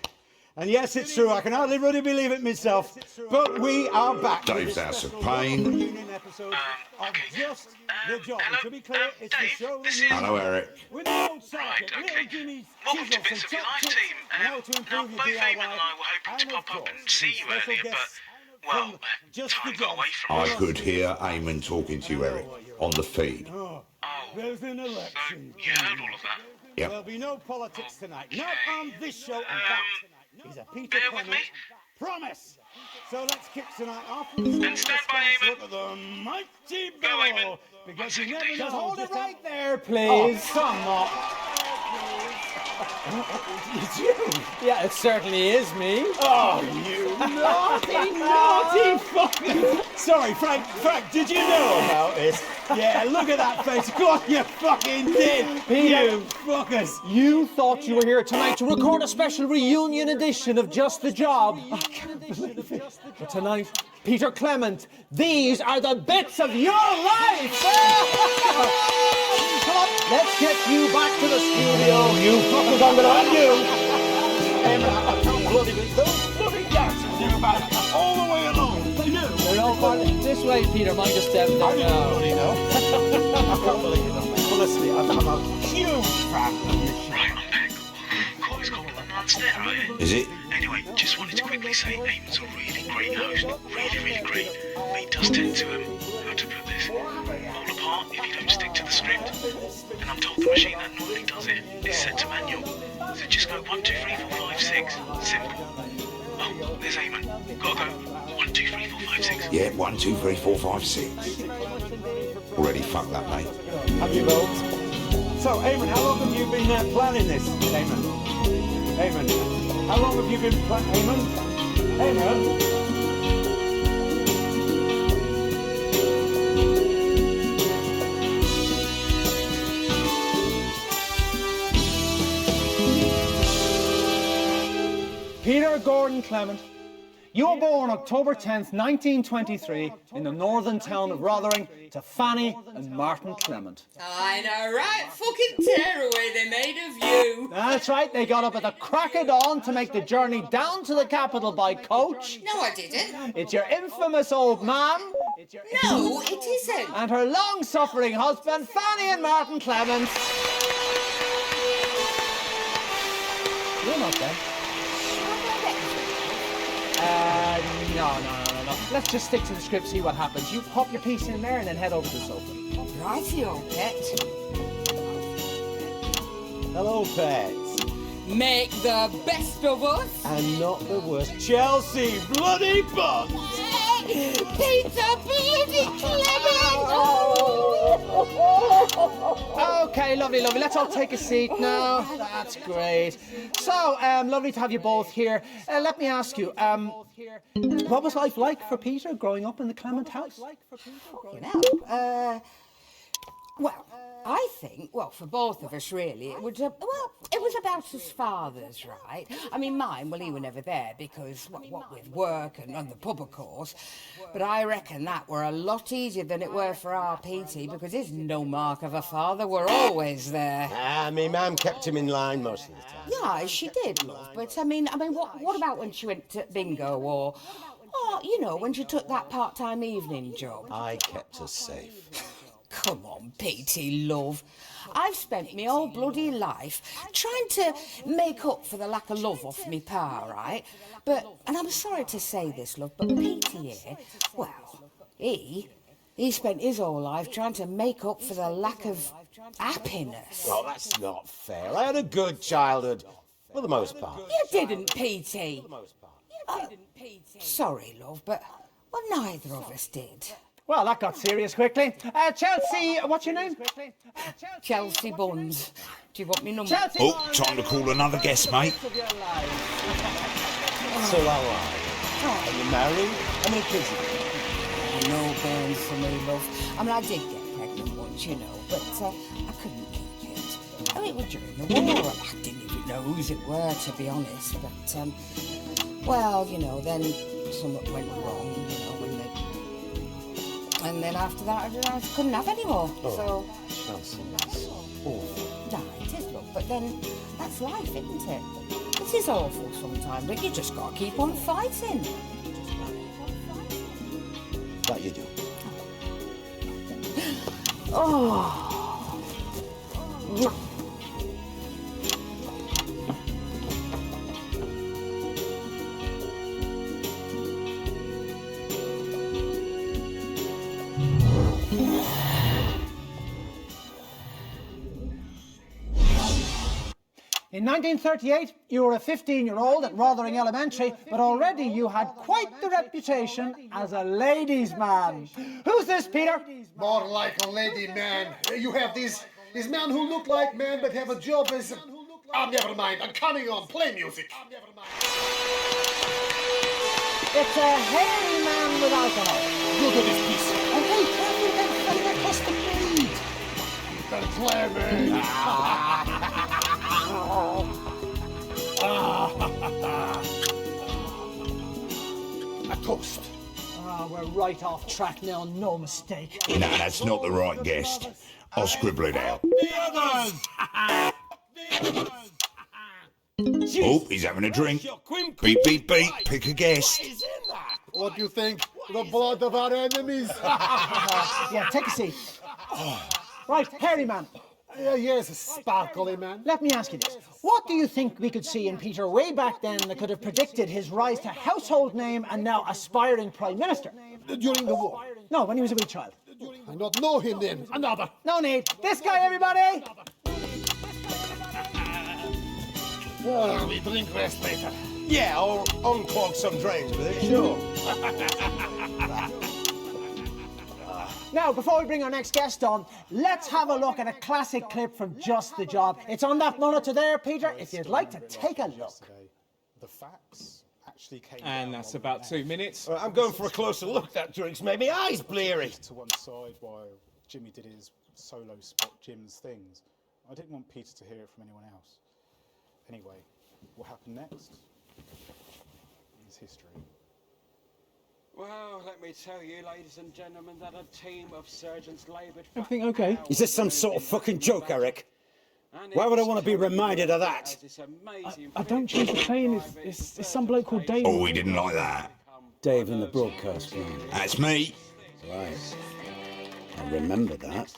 And yes, it's true, I can hardly really believe it myself, but we are back. Dave's House of Pain. Just the job. To be clear, it's the show. Hello, Eric. With the old socket, little Jimmy's chisels and top tips, and how to improve your DIY. Eamon and I were hoping to pop up and see you earlier, but, well, time got away from us. I could hear Eamon talking to you, Eric, on the feed. There's an election. You heard all of that? Yep. There'll be no politics tonight. Not on this show and that tonight. He's a Peter Clement. Promise. So let's kick tonight off. And stand by, Eamon. Look at the mighty bell. Because you never know. Just hold it right there, please. Oh, come on. It's you. Yeah, it certainly is me. Oh, you naughty fucker. Sorry, Frank, did you know about this? Yeah, look at that face. Of course you fucking did. Peter, you fuckers. You thought you were here tonight to record a special reunion edition of Just the Job. I can't believe it. But tonight, Peter Clement, these are the bits of your life. Come on, let's get you back to the studio. You fuckers, I'm gonna have you. I can't bloody with those bloody gases you about all the way along. They do. They're all part of this way, Peter. Mind just step there now. I can't believe it. Well, listen, I'm a huge fan of your show. Right, I'm back. Corey's got one nuts there, right? Is it? Anyway, just wanted to quickly say Eamon's a really great host. Really great. But he does tend to, how to put this, fall apart if you don't stick to the script. And I'm told the machine that normally does it is set to manual. So just go 1, 2, 3, 4, 5, 6. Simple. Oh, there's Eamon. Gotta go. 1, 2, 3, 4, 5, 6. Yeah, 1, 2, 3, 4, 5, 6. Already fucked that, mate. Have you voted? So, Eamon, how long have you been planning this? Eamon, how long have you been planning? Eamon? Peter Gordon Clement, you were born October 10th, 1923, in the northern town of Rotherham to Fanny and Martin Clement. I know, right? Fucking tearaway they made of you. That's right, they got up at the crack of dawn to make the journey down to the capital by coach. No, I didn't. It's your infamous old mam. No, it isn't. And her long-suffering husband, Fanny and Martin Clement. You're not dead. No, Let's just stick to the script, see what happens. You pop your piece in there and then head over to the sofa. Rightio, Pet. Hello, Pet. Make the best of us. And not the worst. Chelsea, bloody butt! Peter bloody Clement! Okay, lovely. Let's all take a seat now. That's great. So, lovely to have you both here. Let me ask you, what was life like for Peter growing up in the Clement house? Well, I think, for both of us, really, it was about his father's, right? I mean, mine, he were never there because, what with work and the pub, of course. But I reckon that were a lot easier than it were for our Petey because his no mark of a father were always there. My mum kept him in line most of the time. Yeah, she did, love. But, I mean, what about when she went to bingo or, when she took that part-time evening job? I kept her safe. Come on, Petey, love. I've spent my whole bloody life trying to make up for the lack of love off me pa, right? And I'm sorry to say this, love, but Petey here, he spent his whole life trying to make up for the lack of happiness. Well, that's not fair. I had a good childhood, for the most part. You didn't, Petey. For the most part. Sorry, love, but, neither of us did. Well, that got serious quickly. Chelsea, what's your name? Chelsea Buns. Do you want me number? Chelsea time to call another guest, mate. So how are you? Are you married? How many kids have you got? No burns for me, love. I mean, I did get pregnant once, but I couldn't keep it. I mean, it was during the war. I didn't even know whose it were, to be honest. But, then something went wrong, and then after that, I couldn't have any more. So. Chelsea, that's awful. No, it is, love. But then that's life, isn't it? It is awful sometimes, but you just got to keep on fighting. That you do. Oh. In 1938, you were a 15-year-old at Rothering Elementary, but already you had quite the reputation as a ladies' man. Who's this, Peter? More like a lady man. You have these men who look like men but have a job as... never mind. I'm coming on. Play music. It's a hairy man with alcohol. Look at this piece. And hey, careful with that fella across the plate. Peter Clement. A toast. We're right off track now, no mistake. No, that's not the right guest. I'll scribble it out. Oh, he's having a drink. Beep, beep, beep. Pick a guest. What do you think? The blood of our enemies. Yeah, take a seat. Right, hairy man. Yes, a sparkly man. Let me ask you this. What do you think we could see in Peter way back then that could have predicted his rise to household name and now aspiring Prime Minister? During the war? No, when he was a wee child. I don't know him then. Another. No need. This guy, everybody! Well, we drink rest later. Yeah, I'll unclog some drains with it, sure. Now, before we bring our next guest on, let's have a look at a classic clip from Just the Job. It's on that monitor there, Peter, if you'd like to take a look. The facts actually came And that's about 2 minutes. I'm going for a closer look. That drink's made me eyes bleary. to one side while Jimmy did his solo spot Jim's things. I didn't want Peter to hear it from anyone else. Anyway, what happened next is history. Well, let me tell you, ladies and gentlemen, that a team of surgeons laboured... Everything okay? Is this some sort of fucking joke, Eric? Why would I want to be reminded of that? I don't choose the plane. It's some bloke called Dave. Oh, he didn't like that. Dave in the broadcast room. That's me. Right. I remember that.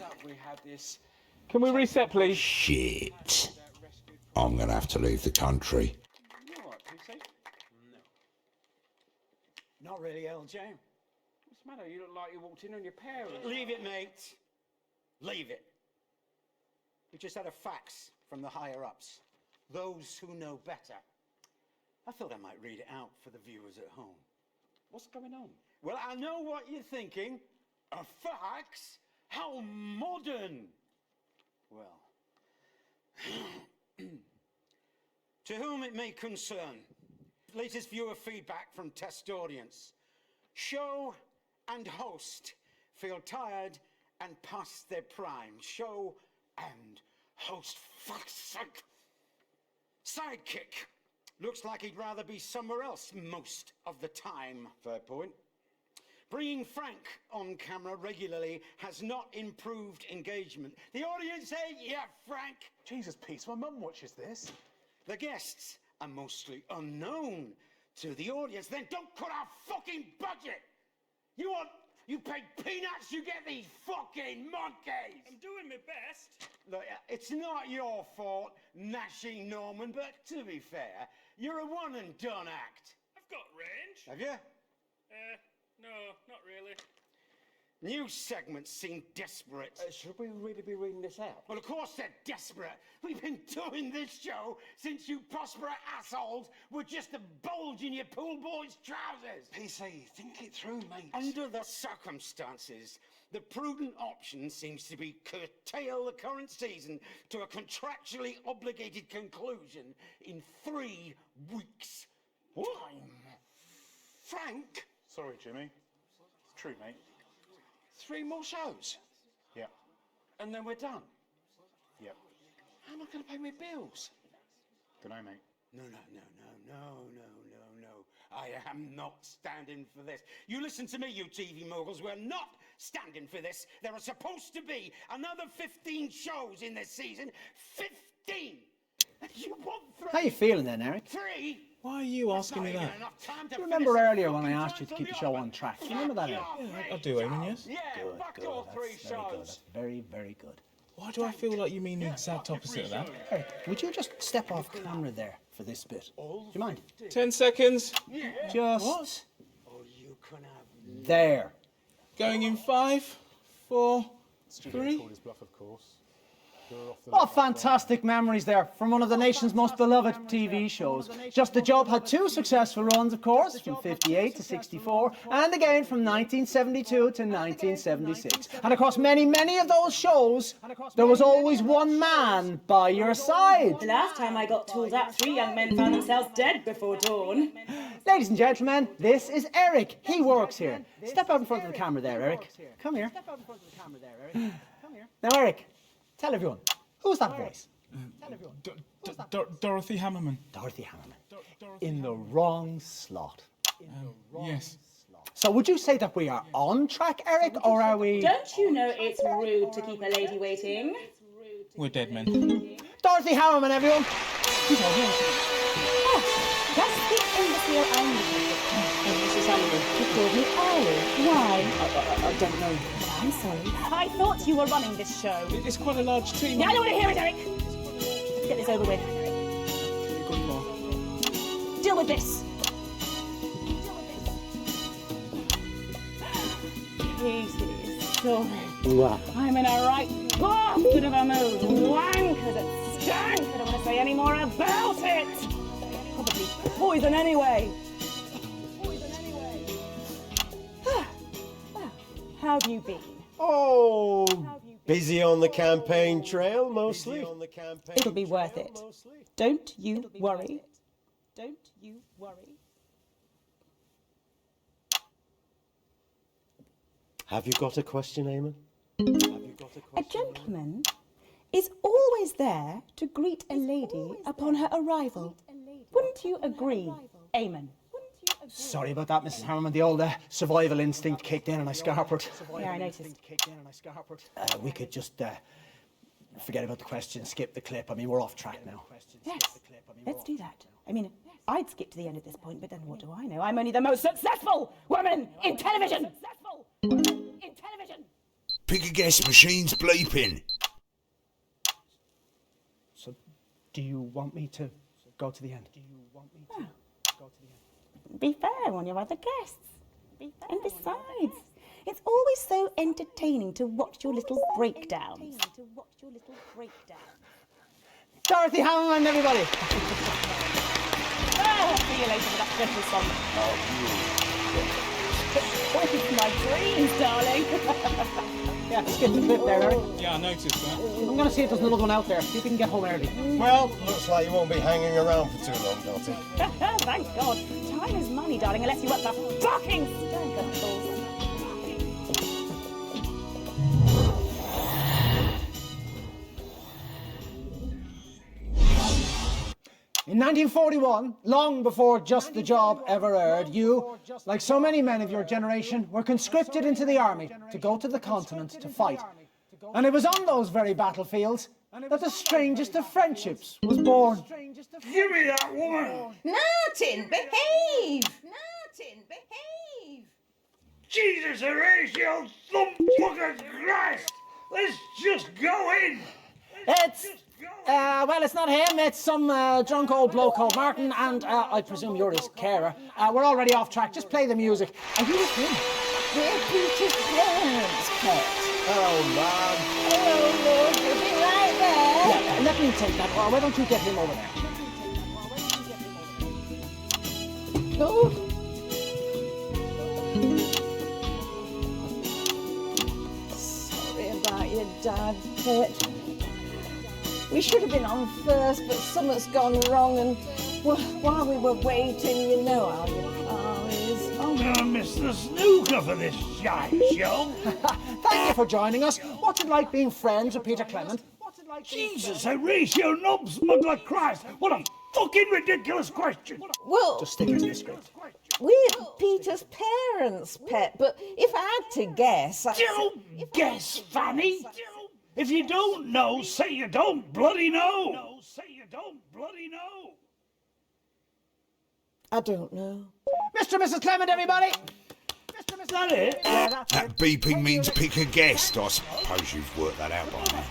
Can we reset, please? Shit. I'm going to have to leave the country. Not really, LJ. What's the matter? You look like you walked in on your parents. Leave it, mate. Leave it. We just had a fax from the higher-ups. Those who know better. I thought I might read it out for the viewers at home. What's going on? Well, I know what you're thinking. A fax? How modern! Well, to whom it may concern, latest viewer feedback from test audience. Show and host feel tired and past their prime. Show and host, fuck's sake. Sidekick looks like he'd rather be somewhere else most of the time. Fair point. Bringing Frank on camera regularly has not improved engagement. The audience say, yeah, Frank. Jesus, Pete, my mum watches this. The guests are mostly unknown to the audience. Then don't cut our fucking budget. You pay peanuts, you get these fucking monkeys. I'm doing my best. Look, it's not your fault, Gnashy Norman, but to be fair, you're a one and done act. I've got range. Have you? No, not really. New segments seem desperate. Should we really be reading this out? Well, of course they're desperate. We've been doing this show since you prosperous assholes were just a bulge in your pool boy's trousers. PC, think it through, mate. Under the circumstances, the prudent option seems to be curtail the current season to a contractually obligated conclusion in 3 weeks. What? Time. Frank? Sorry, Jimmy. It's true, mate. 3 more shows? Yep. And then we're done? Yep. How am I going to pay my bills? Dunno, mate. No. I am not standing for this. You listen to me, you TV moguls. We're not standing for this. There are supposed to be another 15 shows in this season. 15! And you want 3? How you feeling then, Eric? 3? Why are you asking me that? Do you remember earlier when I asked you to keep the show on track? Do you remember that, Eric? Yeah, I do, Eamon, yes. Yeah, fuck your 3 That's very good. shows. That's very, very good. Why do I feel like you mean the exact opposite of that? Eric, would you just step off camera there for this bit? Do you mind? 10 seconds. Just What? there. Going in 5, 4, 3. Called his bluff, of course. What fantastic memories there from one of the nation's most beloved TV shows. Just the Job had 2 successful runs, of course, from 58 to 64, and again from 1972 to 1976. And across many, many of those shows, there was always one man by your side. The last time I got tooled up, 3 young men found themselves dead before dawn. Ladies and gentlemen, this is Eric. He works here. Step out in front of the camera there, Eric. Come here. Now, Eric, tell everyone, who's that voice? Dorothy Hammerman. Dorothy Hammerman. In the wrong slot. Yes. So would you say that we are on track, Eric, or are we... Don't you know it's rude to keep a lady waiting? We're dead men. Dorothy Hammerman, everyone. Who's our voice? Oh, that's the imbecile I'm looking for. Mrs. Hammerman. You called me early. Why? I don't know. I'm sorry. I thought you were running this show. It's quite a large team. Yeah, I don't want to hear it, Eric. Let's get this over with. Good morning. Deal with this. Casey, sorry. Wow. I'm in a right bastard of a mood. Wankers at stank. I don't want to say any more about it. Probably poison anyway. Well, how have you been? Oh, busy on the campaign trail, mostly. It'll be worth it. Don't you worry. Don't you worry. Have you got a question, Eamon? A gentleman is always there to greet a lady upon her arrival. Wouldn't you agree, Eamon? Sorry about that, Mrs. Hammerman. The old survival instinct kicked in and I scarpered. Yeah, I noticed. We could just forget about the question, skip the clip. I mean, we're off track now. Yes, let's do that. I mean, I'd skip to the end at this point, but then what do I know? I'm only the most successful woman in television! Pick a guess, machine's bleeping. So, do you want me to go to the end? Be fair on your other guests. And besides, it's always so entertaining to watch your little breakdowns. Dorothy Hammerman, everybody! See you later for that Christmas song. Oh, my dreams, darling. Yeah, skip the clip there, Eric. Yeah, I noticed that. I'm going to see if there's another one out there. See if we can get home early. Well, looks like you won't be hanging around for too long, Dottie. Thank God. Time is money, darling, unless you want the fucking stank, of course. In 1941, long before Just the Job ever aired, you, like so many men of your generation, were conscripted into the army to go to the continent to fight. And it was on those very battlefields that the strangest of friendships was born. Give me that woman! Martin, behave! Martin, behave! Jesus, Horatio, fucking Christ! Let's just go in! Well, it's not him, it's some drunk old bloke called Martin, and I presume you're his carer. We're already off track, just play the music. Are you with him? We're Peter's parents, pet. Oh, man. Oh, Lord, you'll be right there. Yeah, let me take that. Why don't you get him over there? Oh. Sorry about your dad, pet. We should have been on first, but something's gone wrong, and while we were waiting, you know how your car is. I'm gonna miss the snooker for this shite show. Thank you for joining us. What's it like being friends with Peter Clement? Jesus, Horatio Knob Smuggler Christ! What a fucking ridiculous question! Well, just stick it to the script. We're Peter's parents, pet, but if I had to guess... Don't guess, Fanny! If you don't know, say you don't bloody know! I don't know. Mr. and Mrs. Clement, everybody! Is that it? Yeah, that's it. That beeping means pick a guest. I suppose you've worked that out by now.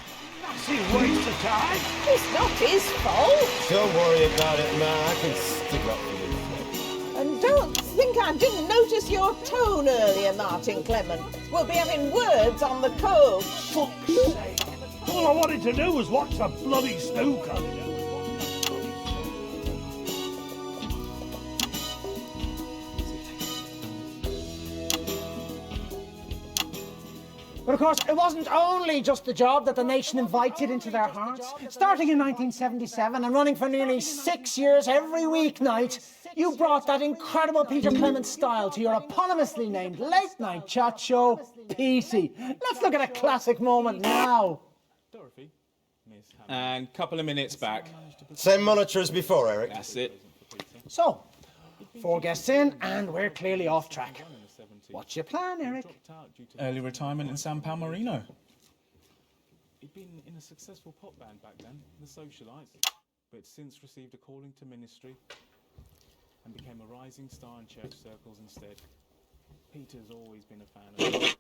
That's a waste of time. It's not his fault. Don't worry about it, man. I can stick up for this. And don't think I didn't notice your tone earlier, Martin Clement. We'll be having words on the coach. Fuck's sake. All I wanted to do was watch the bloody snooker. But of course, it wasn't only Just the Job that the nation invited into their hearts. Starting in 1977 and running for nearly 6 years every weeknight, you brought that incredible Peter Clement style to your eponymously named late-night chat show, Petey. Let's look at a classic moment now. Dorothy. And couple of minutes back. Same monitor as before, Eric. That's it. So, 4 guests in, and we're clearly off track. What's your plan, Eric? Early retirement in San Palmerino. He'd been in a successful pop band back then, the Socialites, but since received a calling to ministry and became a rising star in church circles instead. Peter's always been a fan of him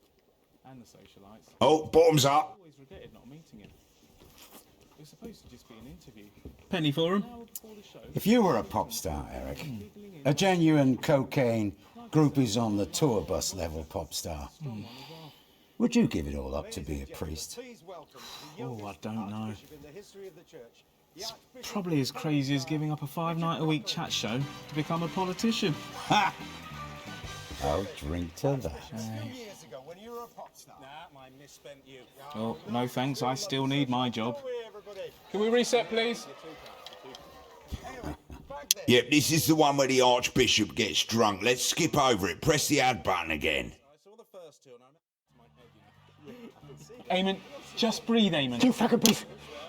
and the Socialites. Oh, bottoms up. Always regretted not meeting him. It was supposed to just be an interview. Penny for him. If you were a pop star, Eric, a genuine cocaine, groupies on the tour bus level pop star, would you give it all up to be a priest? Oh, I don't know. It's probably as crazy as giving up a 5-night-a-week chat show to become a politician. Ha! I'll drink to that. Oh, no thanks, I still need my job. Can we reset, please? Yep, this is the one where the Archbishop gets drunk. Let's skip over it. Press the add button again. Eamon, just breathe, Eamon. You fucking breathe.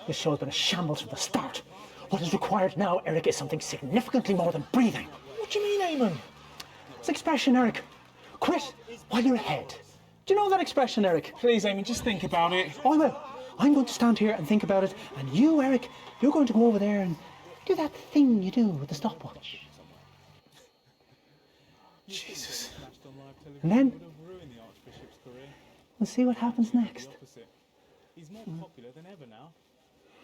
This show's been a shambles from the start. What is required now, Eric, is something significantly more than breathing. What do you mean, Eamon? It's expression, Eric. Quit while you're ahead. Do you know that expression, Eric? Please, Eamon, just think about it. I will. I'm going to stand here and think about it, and you, Eric, you're going to go over there and do that thing you do with the stopwatch. Jesus. And then we'll see what happens next. He's more popular than ever now.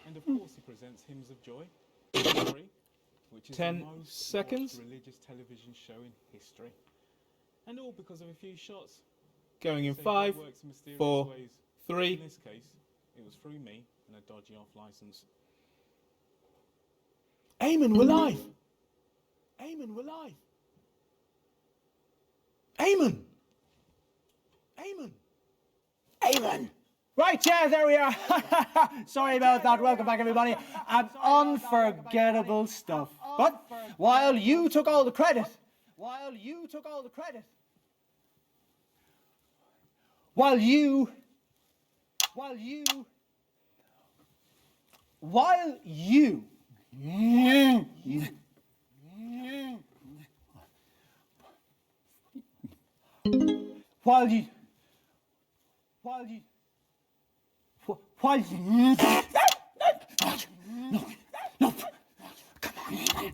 And of course he presents hymns of joy. Sorry. which is 10 seconds. Religious television show in history. And all because of a few shots. Going in 5, 4, 3. In this case, it was through me and a dodgy off license. Eamon, we're live! Eamon, we're live! Eamon! Eamon! Eamon! Right, yeah, there we are. Sorry about that. Welcome back, everybody. Unforgettable stuff. But while you took all the credit, while you no, come on, Eamon.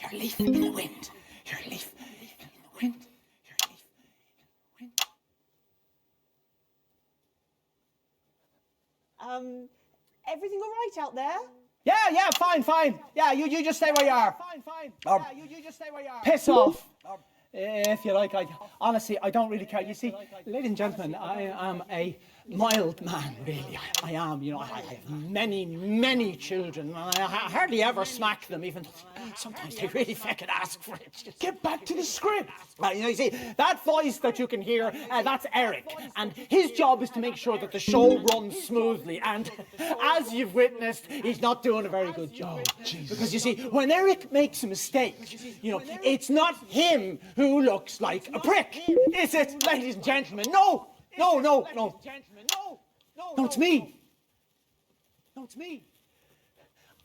You're a leaf in the wind. You're a leaf in the wind. You're a leaf in the wind. Everything all right out there? Yeah, fine. Yeah, you just stay where you are. Fine. You just stay where you are. Piss off. If you like, honestly, I don't really care. You see, ladies and gentlemen, I am a mild man, really. I am. You know, I have many children, and I hardly ever smack them, even sometimes they really fucking ask for it. Just get back to the script. You see, that voice that you can hear, that's Eric, and his job is to make sure that the show runs smoothly, and as you've witnessed, he's not doing a very good job. Because you see, when Eric makes a mistake, you know, it's not him who looks like a prick, is it, ladies and gentlemen? No, it's me. No, it's me.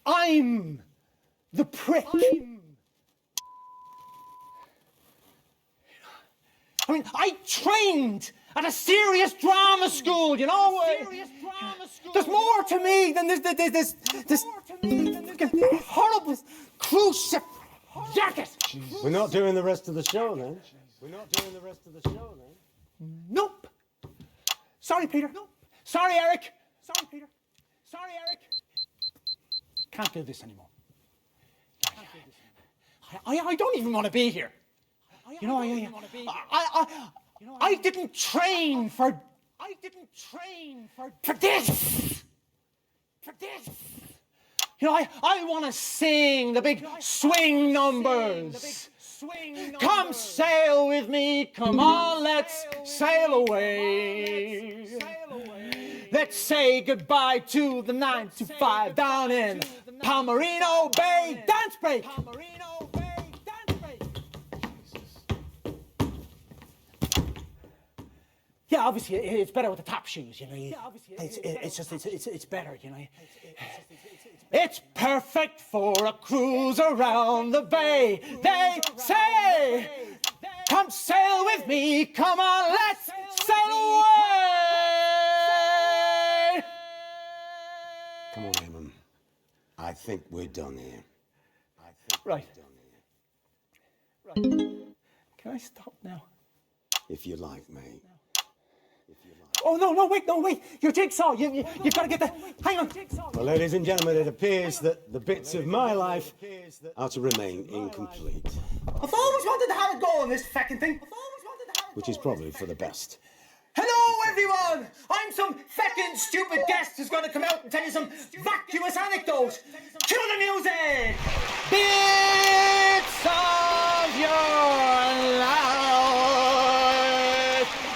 I'm the prick. I mean, I trained at a serious drama school, you know? There's more to me than this horrible cruise ship jacket. We're not doing the rest of the show, then. Nope. Sorry, Peter. Nope. Sorry, Eric. Can't do this anymore. I don't even want to be here. You know, I didn't train for this. You know, I want to sing the big swing numbers. Come sail with me, come on, let's sail away. Let's say goodbye to the 9 to 5 down in Palmerino Bay. Dance break. Yeah, obviously it's better with the top shoes, you know. It's better, you know. It's perfect for a cruise around the bay. They say, come sail with me, come on, let's sail away. Come on, Eamon. I think we're done here. Right. Can I stop now? If you like, mate. Oh, no, wait. Your jigsaw. You've got to get the... Hang on. Well, ladies and gentlemen, it appears that the bits of my life are to remain incomplete. I've always wanted to have a go on this feckin' thing. Which is probably for the best. Hello, everyone! I'm some feckin' stupid guest who's going to come out and tell you some vacuous anecdotes. Cue the music! Bits of your life.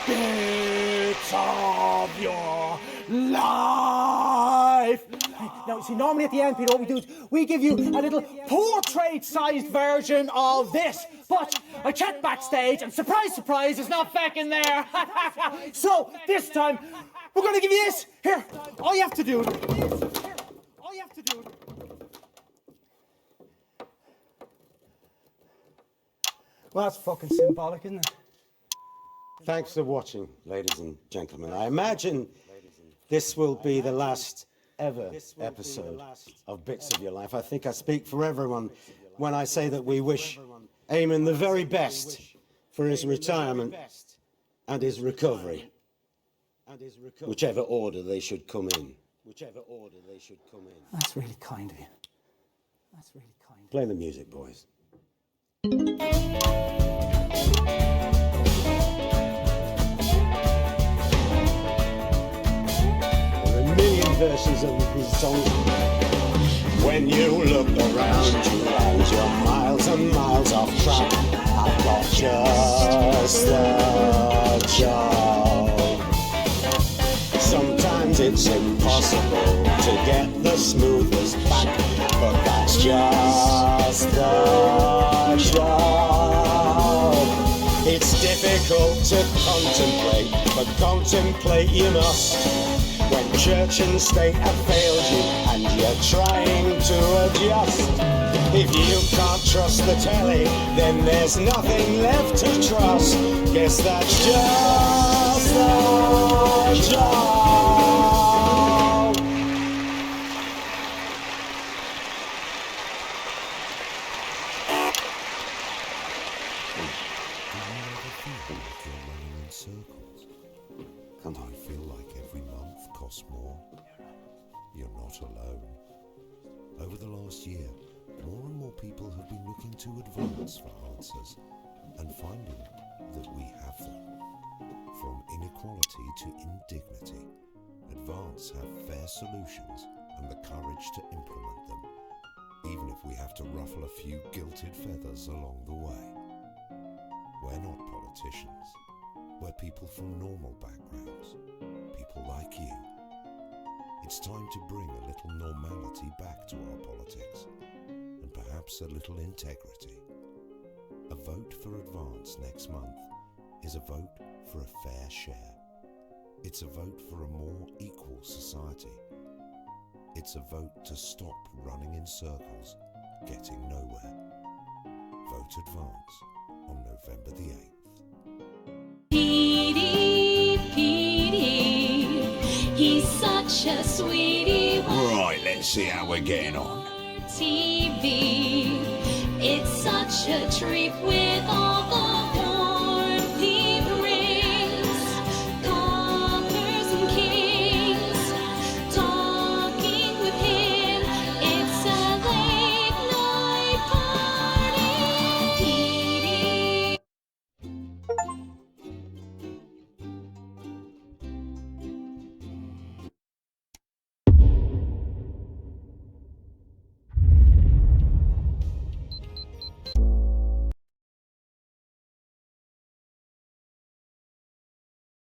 Bits of your life. Now, see, normally at the end, Peter, what we do is we give you a little portrait-sized version of this. But I checked backstage, and surprise, surprise, it's not feckin' there. So, this time, we're going to give you this. Here, all you have to do... Well, that's fucking symbolic, isn't it? Thanks for watching, ladies and gentlemen. I imagine this will be the last ever episode of Bits of Your Life. I think I speak for everyone when I say that we wish Eamon the very best for his retirement and his recovery, whichever order they should come in. That's really kind of you. That's really kind. Play the music, boys. There are a million versions of his song. When you look around you and you're miles and miles off track, I've got just the job. Sometimes it's impossible to get the smoothest back, but that's just the job. It's difficult to contemplate, but contemplate you must. When church and state have failed you and you're trying to adjust. If you can't trust the telly, then there's nothing left to trust. Guess that's just the job. Come on. Do you feel like every month costs more? You're not alone. Over the last year, more and more people have been looking to advance for answers and finding that we have them. From inequality to indignity, Advance have fair solutions and the courage to implement them, even if we have to ruffle a few gilded feathers along the way. We're not politicians. We're people from normal backgrounds, people like you. It's time to bring a little normality back to our politics, and perhaps a little integrity. A vote for Advance next month is a vote for a fair share. It's a vote for a more equal society. It's a vote to stop running in circles, getting nowhere. Vote Advance on November the 8th. Petey, he's such a sweetie. Right, let's see how we're getting on. TV, it's such a treat with all the